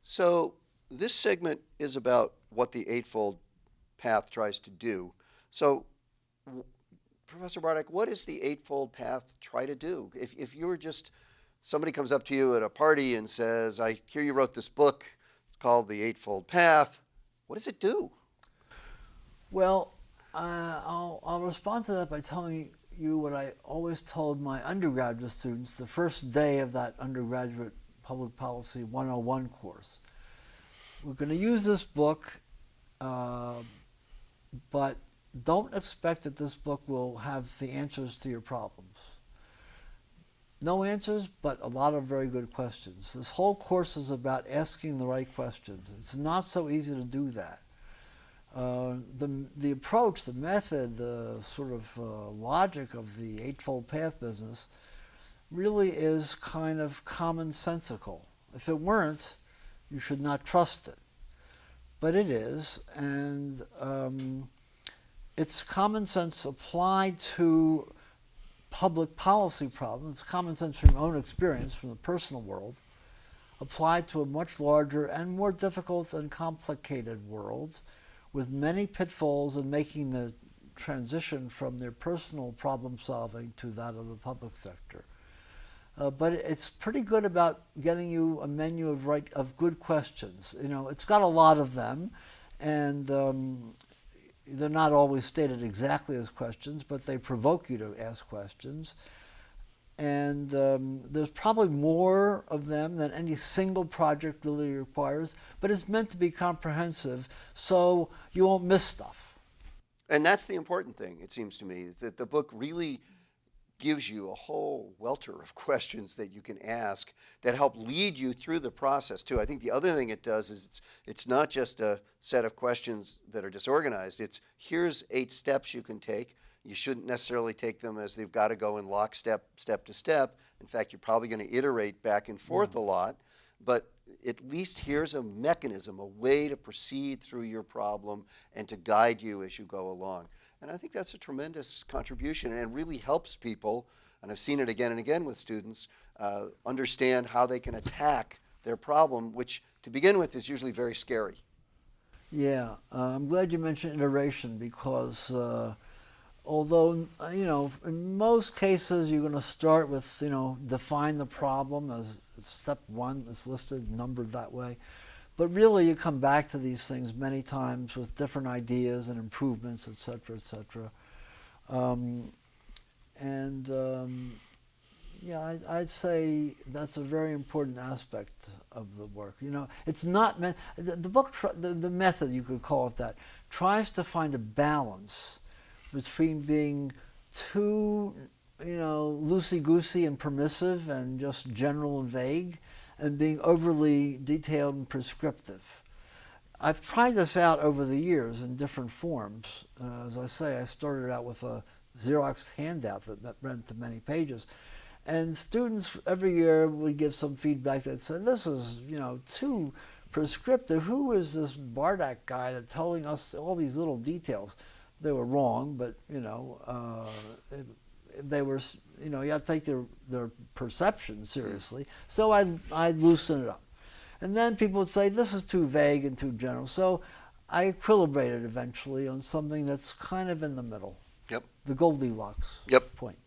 So this segment is about what the Eightfold Path tries to do. So, Professor Bardach, what does the Eightfold Path try to do? If you were just somebody comes up to you at a party and says, "I hear you wrote this book. It's called The Eightfold Path." What does it do? Well, I'll respond to that by telling you what I always told my undergraduate students the first day of that undergraduate Public Policy 101 course. We're going to use this book, but don't expect that this book will have the answers to your problems. No answers, but a lot of very good questions. This whole course is about asking the right questions. It's not so easy to do that. The approach, the method, the sort of logic of the Eightfold Path business really is kind of commonsensical. If it weren't, you should not trust it. But it is, and it's common sense applied to public policy problems, common sense from your own experience, from the personal world, applied to a much larger and more difficult and complicated world with many pitfalls in making the transition from their personal problem solving to that of the public sector. But it's pretty good about getting you a menu of good questions. You know, it's got a lot of them, and they're not always stated exactly as questions, but they provoke you to ask questions. And there's probably more of them than any single project really requires, but it's meant to be comprehensive so you won't miss stuff. And that's the important thing, it seems to me, is that the book really gives you a whole welter of questions that you can ask that help lead you through the process too. I think the other thing it does is it's not just a set of questions that are disorganized. It's here's 8 steps you can take. You shouldn't necessarily take them as they've got to go in lockstep, step to step. In fact, you're probably going to iterate back and forth a lot, but at least here's a mechanism, a way to proceed through your problem and to guide you as you go along. And I think that's a tremendous contribution, and it really helps people, and I've seen it again and again with students, understand how they can attack their problem, which to begin with is usually very scary. Yeah, I'm glad you mentioned iteration because although, you know, in most cases you're going to start with, you know, define the problem as step 1 is listed, numbered that way. But really you come back to these things many times with different ideas and improvements, et cetera, et cetera. Yeah, I'd say that's a very important aspect of the work. You know, it's not meant, the book, the method, you could call it that, tries to find a balance between being too, you know, loosey-goosey and permissive and just general and vague, and being overly detailed and prescriptive. I've tried this out over the years in different forms. As I say, I started out with a Xerox handout that ran to many pages. And students every year would give some feedback that said, this is, you know, too prescriptive. Who is this Bardach guy that's telling us all these little details? They were wrong, but, you know, they were, you know, you have to take their perception seriously. So I'd loosen it up. And then people would say, this is too vague and too general. So I equilibrated eventually on something that's kind of in the middle. Yep. The Goldilocks Yep. point.